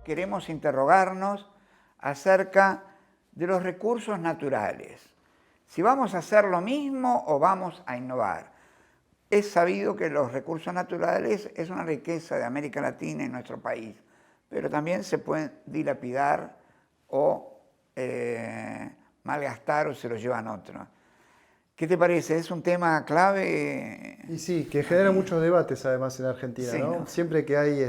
queremos interrogarnos acerca de los recursos naturales. Si vamos a hacer lo mismo o vamos a innovar. Es sabido que los recursos naturales es una riqueza de América Latina y nuestro país, pero también se pueden dilapidar o malgastar o se los llevan otros. ¿Qué te parece? ¿Es un tema clave? Y sí, que genera muchos debates además en Argentina, Sí, ¿no? ¿no? Siempre que hay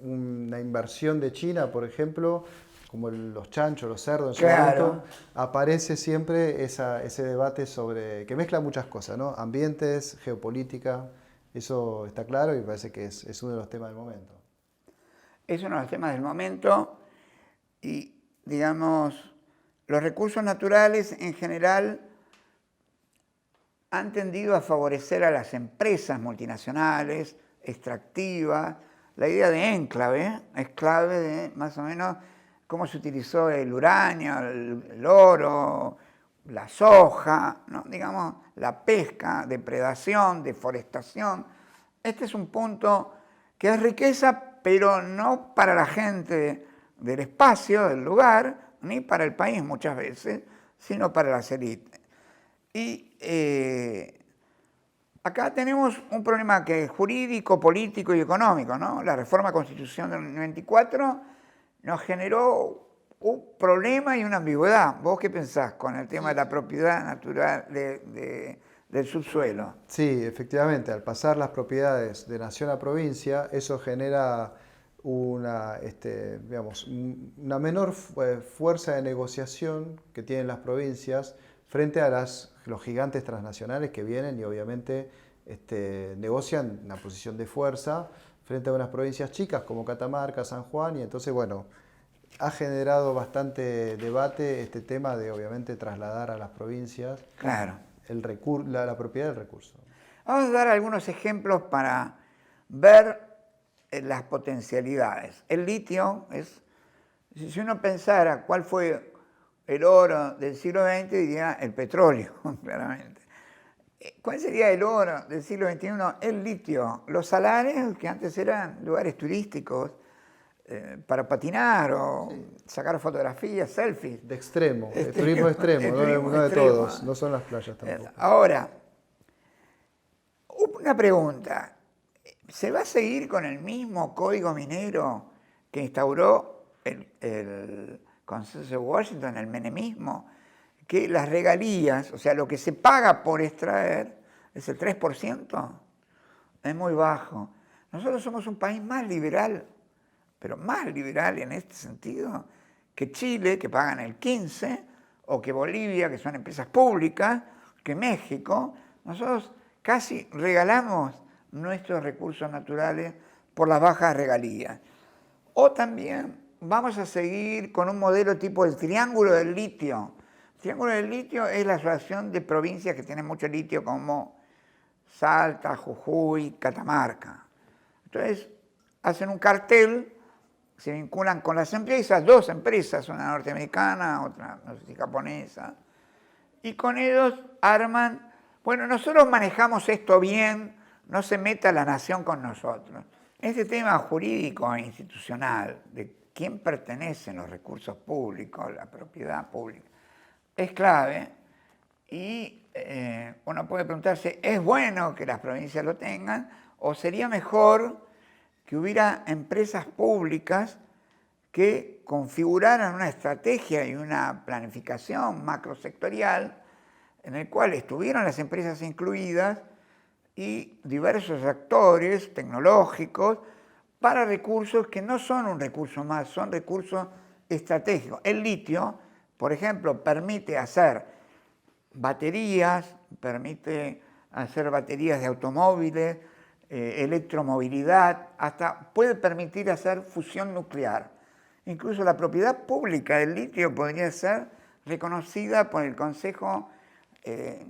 una inversión de China, por ejemplo, como los chanchos, los cerdos en su Claro. momento, aparece siempre ese debate sobre, que mezcla muchas cosas, ¿no? Ambientes, geopolítica, eso está claro y me parece que es uno de los temas del momento. Es uno de los temas del momento y, digamos, los recursos naturales en general han tendido a favorecer a las empresas multinacionales, extractivas. La idea de enclave es clave de más o menos cómo se utilizó el uranio, el oro, la soja, ¿no? Digamos, la pesca, depredación, deforestación. Este es un punto que es riqueza, pero no para la gente del espacio, del lugar, ni para el país muchas veces, sino para las élites. Y acá tenemos un problema que es jurídico, político y económico, ¿no? La reforma constitucional del 94 nos generó un problema y una ambigüedad. ¿Vos qué pensás con el tema de la propiedad natural del subsuelo? Sí, efectivamente, al pasar las propiedades de nación a provincia, eso genera digamos, una menor fuerza de negociación que tienen las provincias frente a los gigantes transnacionales que vienen y obviamente negocian una posición de fuerza frente a unas provincias chicas como Catamarca, San Juan, y entonces, bueno, ha generado bastante debate este tema de obviamente trasladar a las provincias Claro. la propiedad del recurso. Vamos a dar algunos ejemplos para ver las potencialidades. El litio es, si uno pensara cuál fue el oro del siglo XX, diría el petróleo, claramente. ¿Cuál sería el oro del siglo XXI? El litio. Los salares, que antes eran lugares turísticos para patinar o sacar fotografías, selfies. De extremo, el turismo extremo, no de todos, no son las playas tampoco. Ahora, una pregunta. ¿Se va a seguir con el mismo código minero que instauró el Consenso de Washington, el menemismo? Que las regalías, o sea, lo que se paga por extraer, es el 3%, es muy bajo. Nosotros somos un país más liberal, pero más liberal en este sentido, que Chile, que pagan el 15%, o que Bolivia, que son empresas públicas, que México. Nosotros casi regalamos nuestros recursos naturales por las bajas regalías. O también vamos a seguir con un modelo tipo el triángulo del litio. El triángulo del litio es la asociación de provincias que tienen mucho litio como Salta, Jujuy, Catamarca. Entonces hacen un cartel, se vinculan con las empresas, dos empresas, una norteamericana, otra no sé si japonesa, y con ellos arman, bueno, nosotros manejamos esto bien, no se meta la nación con nosotros. Este tema jurídico e institucional de quién pertenecen los recursos públicos, la propiedad pública, es clave y uno puede preguntarse, ¿es bueno que las provincias lo tengan o sería mejor que hubiera empresas públicas que configuraran una estrategia y una planificación macrosectorial en el cual estuvieran las empresas incluidas y diversos actores tecnológicos para recursos que no son un recurso más, son recursos estratégicos. El litio, por ejemplo, permite hacer baterías, permite hacer baterías de automóviles, electromovilidad, hasta puede permitir hacer fusión nuclear. Incluso la propiedad pública del litio podría ser reconocida por el Consejo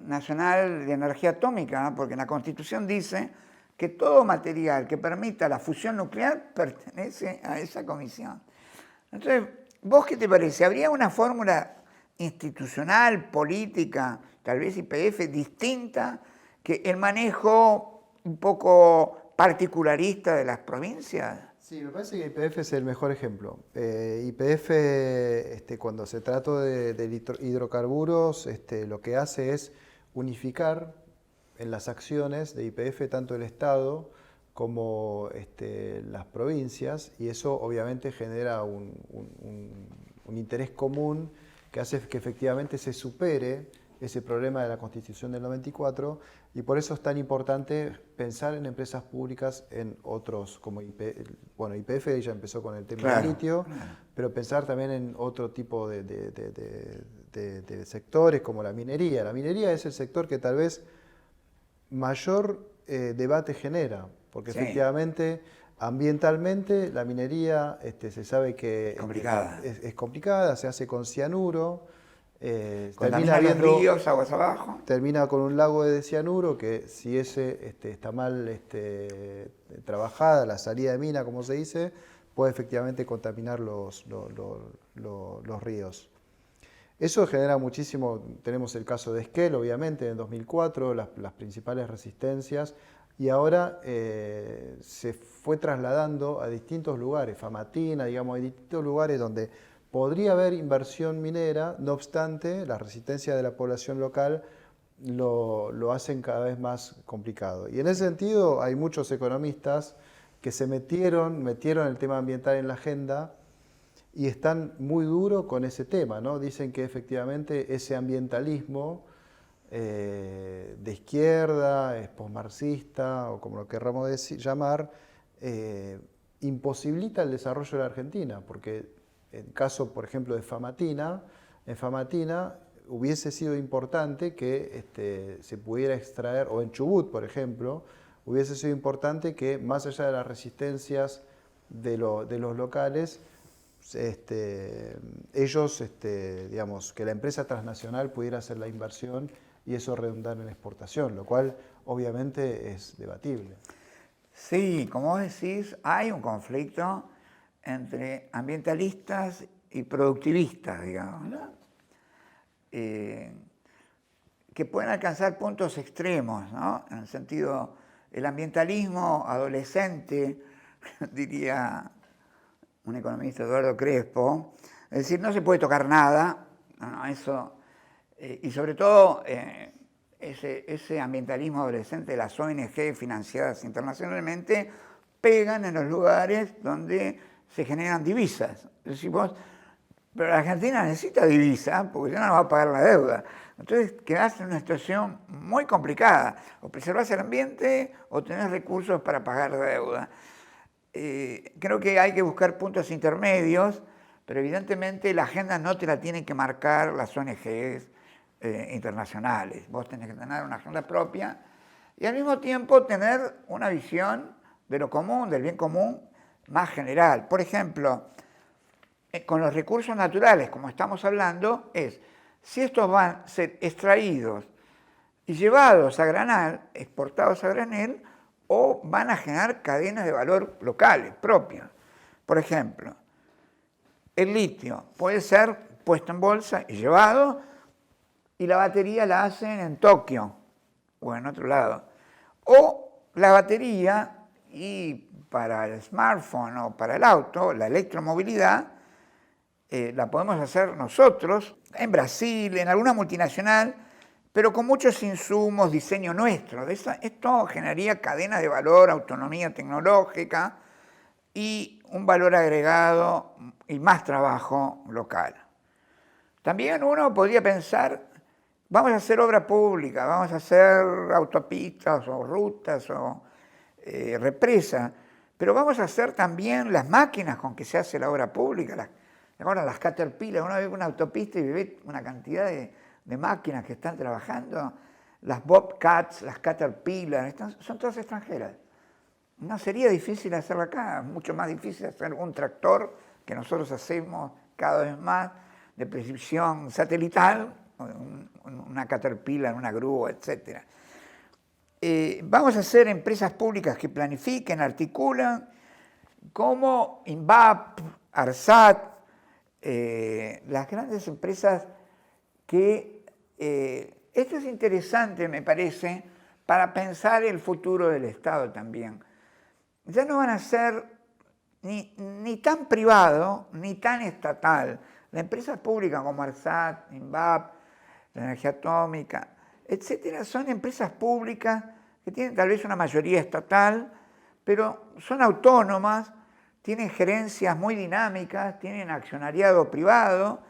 Nacional de Energía Atómica, ¿no? Porque en la Constitución dice que todo material que permita la fusión nuclear pertenece a esa comisión. Entonces, ¿vos qué te parece? ¿Habría una fórmula institucional, política, tal vez YPF, distinta que el manejo un poco particularista de las provincias? Sí, me parece que YPF es el mejor ejemplo. YPF, cuando se trata de hidrocarburos, lo que hace es unificar en las acciones de YPF tanto el Estado como las provincias, y eso obviamente genera un interés común que hace que efectivamente se supere ese problema de la Constitución del 94, y por eso es tan importante pensar en empresas públicas en otros, como YPF ya empezó con el tema del litio, pero pensar también en otro tipo de sectores como la minería. La minería es el sector que tal vez mayor debate genera, porque efectivamente ambientalmente la minería se sabe que es complicada, se hace con cianuro, termina los ríos aguas abajo. Termina con un lago de cianuro que si ese está mal trabajada, la salida de mina, como se dice, puede efectivamente contaminar los ríos. Eso genera muchísimo. Tenemos el caso de Esquel, obviamente, en 2004, las principales resistencias, y ahora se fue trasladando a distintos lugares, Famatina, digamos, hay distintos lugares donde podría haber inversión minera, no obstante, la resistencia de la población local lo hacen cada vez más complicado. Y en ese sentido hay muchos economistas que se metieron el tema ambiental en la agenda y están muy duros con ese tema, ¿no? Dicen que efectivamente ese ambientalismo de izquierda, es posmarxista o como lo querramos llamar, imposibilita el desarrollo de la Argentina, porque en el caso, por ejemplo, de Famatina, en Famatina hubiese sido importante que se pudiera extraer, o en Chubut, por ejemplo, hubiese sido importante que más allá de las resistencias de los locales, ellos, digamos, que la empresa transnacional pudiera hacer la inversión y eso redundar en exportación, lo cual obviamente es debatible. Sí, como vos decís, hay un conflicto entre ambientalistas y productivistas, digamos, ¿no? Que pueden alcanzar puntos extremos, ¿no? En el sentido, el ambientalismo adolescente, diría un economista, Eduardo Crespo, es decir, no se puede tocar nada, no, eso, y sobre todo ese ambientalismo adolescente de las ONG financiadas internacionalmente pegan en los lugares donde se generan divisas. Es decir, pero la Argentina necesita divisas porque ya no va a pagar la deuda. Entonces quedás en una situación muy complicada. O preservás el ambiente o tenés recursos para pagar la deuda. Creo que hay que buscar puntos intermedios, pero evidentemente la agenda no te la tienen que marcar las ONGs internacionales. Vos tenés que tener una agenda propia y al mismo tiempo tener una visión de lo común, del bien común más general. Por ejemplo, con los recursos naturales, como estamos hablando, es si estos van a ser extraídos y llevados a granel, exportados a granel, o van a generar cadenas de valor locales, propias. Por ejemplo, el litio puede ser puesto en bolsa y llevado, y la batería la hacen en Tokio o en otro lado. O la batería, y para el smartphone o para el auto, la electromovilidad, la podemos hacer nosotros, en Brasil, en alguna multinacional, pero con muchos insumos, diseño nuestro. Esto generaría cadenas de valor, autonomía tecnológica y un valor agregado y más trabajo local. También uno podría pensar, vamos a hacer obra pública, vamos a hacer autopistas o rutas o represas, pero vamos a hacer también las máquinas con que se hace la obra pública. Ahora las Caterpillar, uno ve una autopista y ve una cantidad de máquinas que están trabajando, las Bobcats, las Caterpillar, son todas extranjeras. No sería difícil hacerlo acá, mucho más difícil hacer un tractor que nosotros hacemos cada vez más de precisión satelital, una Caterpillar, una grúa, etc. Vamos a hacer empresas públicas que planifiquen, articulan, como INVAP, ARSAT, las grandes empresas que... esto es interesante, me parece, para pensar el futuro del Estado también. Ya no van a ser ni tan privado ni tan estatal. Las empresas públicas como ARSAT, INVAP, la energía atómica, etcétera, son empresas públicas que tienen tal vez una mayoría estatal, pero son autónomas, tienen gerencias muy dinámicas, tienen accionariado privado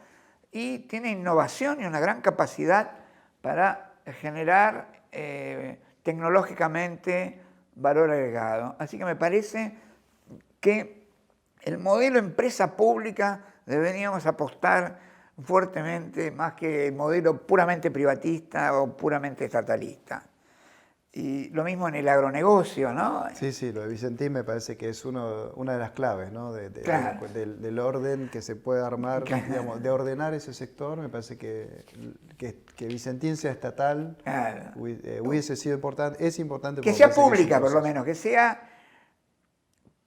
y tienen innovación y una gran capacidad para generar tecnológicamente valor agregado. Así que me parece que el modelo empresa pública deberíamos apostar fuertemente más que el modelo puramente privatista o puramente estatalista. Y lo mismo en el agronegocio, ¿no? Sí, lo de Vicentín me parece que es una de las claves, ¿no? Claro. Del orden que se puede armar, Claro. digamos, de ordenar ese sector. Me parece que Vicentín sea estatal Claro. hubiese sido importante, es importante. Que porque sea parece que es un pública, por lo proceso. menos, que sea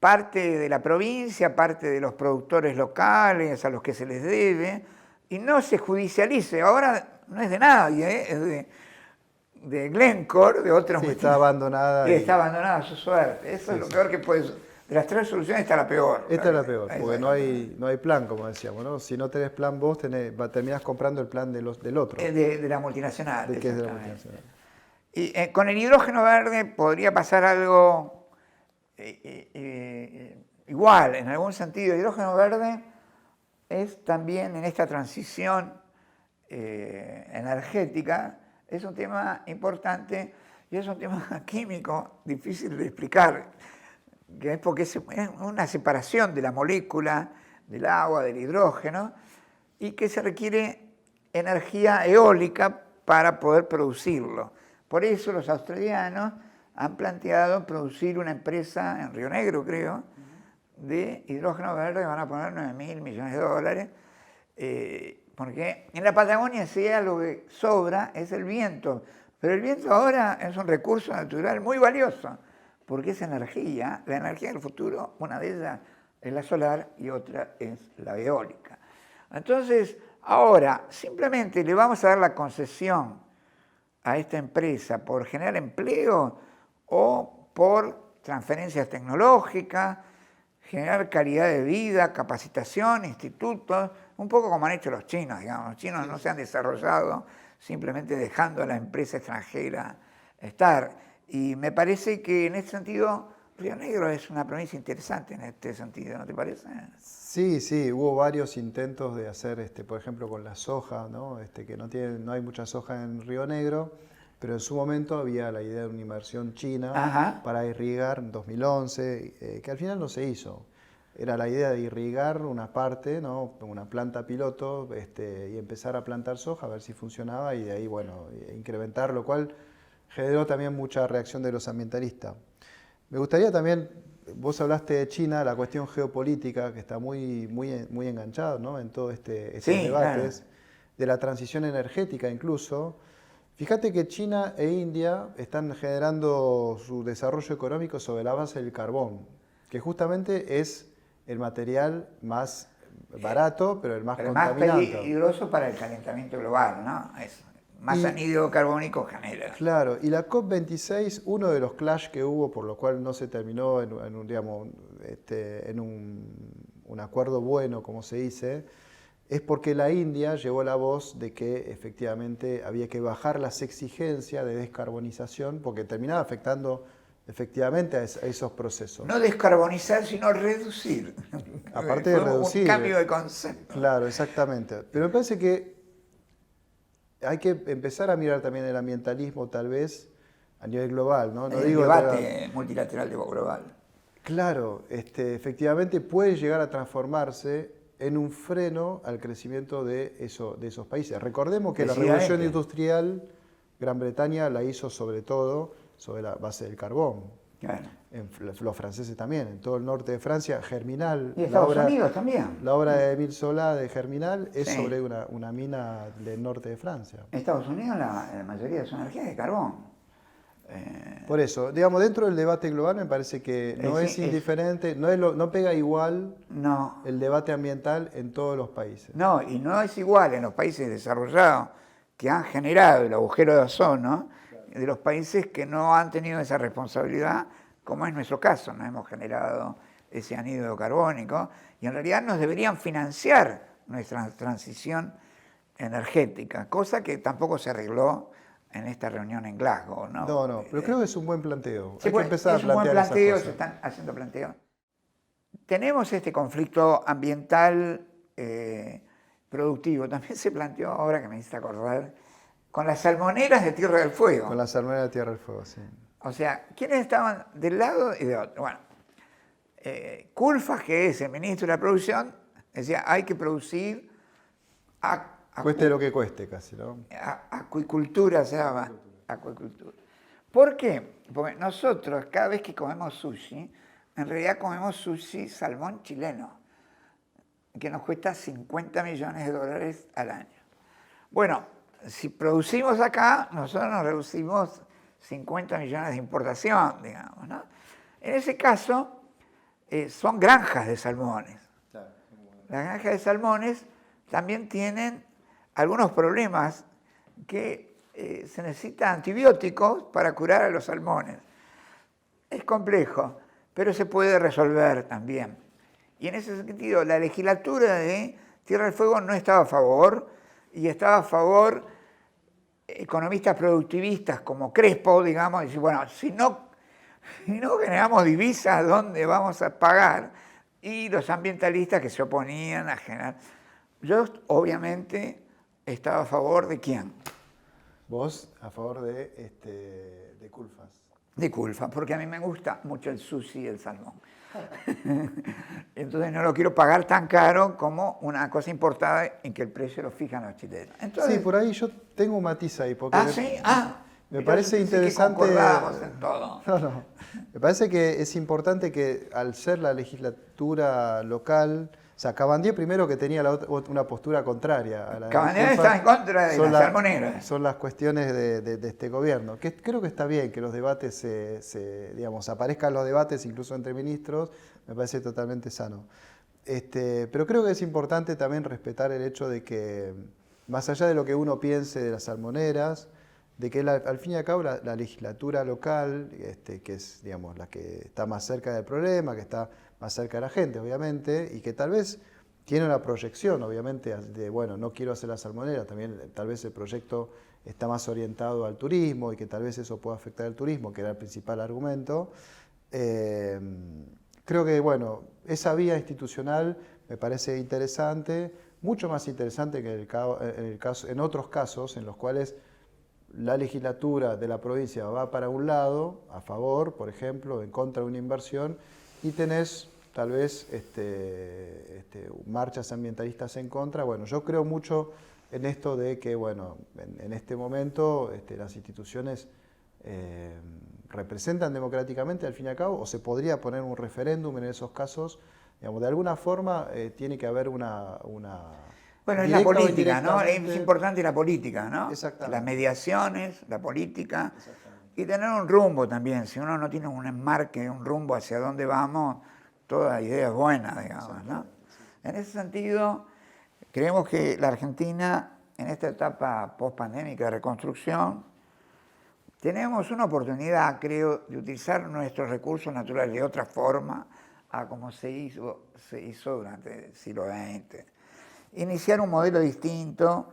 parte de la provincia, parte de los productores locales a los que se les debe, y no se judicialice. Ahora no es de nadie, es de Glencore, de otros. Sí, está abandonada. Y está abandonada a su suerte. Eso es lo peor que puede. De las tres soluciones está la peor. Esta es la peor, Esa porque es no la peor. no hay plan, como decíamos, ¿no? Si no tenés plan vos, terminás comprando el plan del otro, De la multinacional. de que es de la exactamente. multinacional. Y con el hidrógeno verde podría pasar algo igual, en algún sentido. El hidrógeno verde es también en esta transición energética, es un tema importante y es un tema químico difícil de explicar, que es porque es una separación de la molécula, del agua, del hidrógeno, y que se requiere energía eólica para poder producirlo. Por eso los australianos han planteado producir una empresa en Río Negro, creo, de hidrógeno verde, que van a poner $9.000 millones, porque en la Patagonia sí algo que sobra es el viento, pero el viento ahora es un recurso natural muy valioso, porque es energía, la energía del futuro, una de ellas es la solar y otra es la eólica. Entonces, ahora simplemente le vamos a dar la concesión a esta empresa por generar empleo o por transferencias tecnológicas, generar calidad de vida, capacitación, institutos, un poco como han hecho los chinos, digamos. Los chinos no se han desarrollado simplemente dejando a la empresa extranjera estar. Y me parece que en este sentido Río Negro es una provincia interesante en este sentido, ¿no te parece? Sí, hubo varios intentos de hacer, por ejemplo, con la soja, ¿no? Que no hay mucha soja en Río Negro, pero en su momento había la idea de una inversión china Ajá. para irrigar en 2011, que al final no se hizo. Era la idea de irrigar una parte, ¿no? Una planta piloto, y empezar a plantar soja, a ver si funcionaba, y de ahí, bueno, incrementar, lo cual generó también mucha reacción de los ambientalistas. Me gustaría también, vos hablaste de China, la cuestión geopolítica, que está muy enganchada, ¿no? En todo estos Sí, debates, claro. de la transición energética incluso. Fíjate que China e India están generando su desarrollo económico sobre la base del carbón, que justamente es el material más barato, pero el más Pero más contaminante. peligroso para el calentamiento global, ¿no? Más anhídrido carbónico genera. Claro, y la COP26, uno de los clash que hubo, por lo cual no se terminó en un acuerdo bueno, como se dice, es porque la India llevó la voz de que efectivamente había que bajar las exigencias de descarbonización, porque terminaba afectando efectivamente a esos procesos. No descarbonizar, sino reducir. Aparte de reducir. Un cambio de concepto. Claro, exactamente. Pero me parece que hay que empezar a mirar también el ambientalismo, tal vez, a nivel global, ¿no? No El digo debate multilateral global. Claro, efectivamente puede llegar a transformarse en un freno al crecimiento de esos países. Recordemos que la revolución industrial, Gran Bretaña la hizo sobre todo sobre la base del carbón. Claro. Los franceses también, en todo el norte de Francia, Germinal. Y Estados Unidos también. La obra de Émile Zola de Germinal es Sí. sobre una mina del norte de Francia. En Estados Unidos la mayoría de su energía es de carbón. Por eso, digamos, dentro del debate global me parece que no es indiferente, no pega igual el debate ambiental en todos los países. No, y no es igual en los países desarrollados que han generado el agujero de ozono, de los países que no han tenido esa responsabilidad, como es nuestro caso. No hemos generado ese anhídrido carbónico, y en realidad nos deberían financiar nuestra transición energética, cosa que tampoco se arregló en esta reunión en Glasgow, ¿no? No, pero creo que es un buen planteo. Sí, Hay que empezar a es un buen plantear planteo, esas se cosas. están haciendo planteos. Tenemos este conflicto ambiental productivo, también se planteó ahora que me hiciste acordar, con las salmoneras de Tierra del Fuego. Con la salmonera de Tierra del Fuego, sí. O sea, ¿quiénes estaban del lado y de otro? Bueno, Culfas, que es el ministro de la producción, decía, hay que producir Cueste lo que cueste casi, ¿no? acuicultura, se llama. Acuicultura. ¿Por qué? Porque nosotros, cada vez que comemos sushi, en realidad comemos sushi salmón chileno, que nos cuesta 50 millones de dólares al año. Bueno, si producimos acá, nosotros nos reducimos 50 millones de importación, digamos, ¿no? En ese caso, son granjas de salmones. Las granjas de salmones también tienen algunos problemas que se necesitan antibióticos para curar a los salmones. Es complejo, pero se puede resolver también. Y en ese sentido, la legislatura de Tierra del Fuego no estaba a favor, y estaba a favor economistas productivistas como Crespo, digamos, y decir, bueno, si no generamos divisas, ¿dónde vamos a pagar? Y los ambientalistas que se oponían a generar. Yo, obviamente, estaba a favor de ¿quién? Vos a favor de Culfas. De Culfas, porque a mí me gusta mucho el sushi y el salmón. Entonces no lo quiero pagar tan caro como una cosa importada en que el precio lo fijan los chilenos. Entonces, Sí, por ahí yo tengo un matiz ahí. Porque ¿sí? Me parece interesante. Que concordamos en todo. No. Me parece que es importante que al ser la legislatura local, o sea, Cabandier primero que tenía una postura contraria a la de Cabandier Culfas, está en contra de las salmoneras. Son las cuestiones de este gobierno. Que creo que está bien que los debates digamos, aparezcan los debates incluso entre ministros, me parece totalmente sano. Pero creo que es importante también respetar el hecho de que, más allá de lo que uno piense de las salmoneras, de que al fin y al cabo la legislatura local, que es, digamos, la que está más cerca del problema, que está más cerca de la gente, obviamente, y que tal vez tiene una proyección, obviamente, de, bueno, no quiero hacer la salmonera, también tal vez el proyecto está más orientado al turismo y que tal vez eso pueda afectar al turismo, que era el principal argumento. Creo que, bueno, esa vía institucional me parece interesante, mucho más interesante que en otros casos en los cuales la legislatura de la provincia va para un lado, a favor, por ejemplo, en contra de una inversión, y tenés tal vez marchas ambientalistas en contra. Bueno, yo creo mucho en esto de que, bueno, en este momento las instituciones representan democráticamente al fin y al cabo, o se podría poner un referéndum en esos casos. Digamos, de alguna forma tiene que haber una bueno, es la política, ¿no? Es importante la política, ¿no? Exactamente. Las mediaciones, la política, y tener un rumbo también. Si uno no tiene un enmarque, un rumbo hacia dónde vamos, toda idea es buena, digamos, ¿no? En ese sentido, creemos que la Argentina, en esta etapa post-pandémica de reconstrucción, tenemos una oportunidad, creo, de utilizar nuestros recursos naturales de otra forma a como se hizo durante el siglo XX. Iniciar un modelo distinto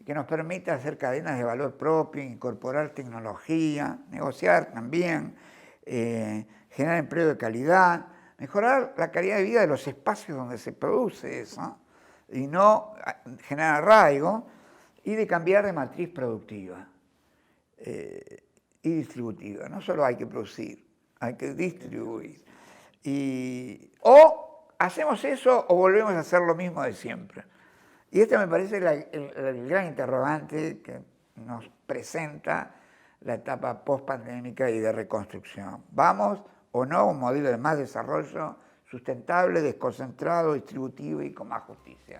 que nos permita hacer cadenas de valor propio, incorporar tecnología, negociar también, generar empleo de calidad, mejorar la calidad de vida de los espacios donde se produce eso, y no generar arraigo, y de cambiar de matriz productiva y distributiva. No solo hay que producir, hay que distribuir. O hacemos eso o volvemos a hacer lo mismo de siempre. Y este me parece el gran interrogante que nos presenta la etapa post-pandémica y de reconstrucción. ¿Vamos o no a un modelo de más desarrollo sustentable, desconcentrado, distributivo y con más justicia?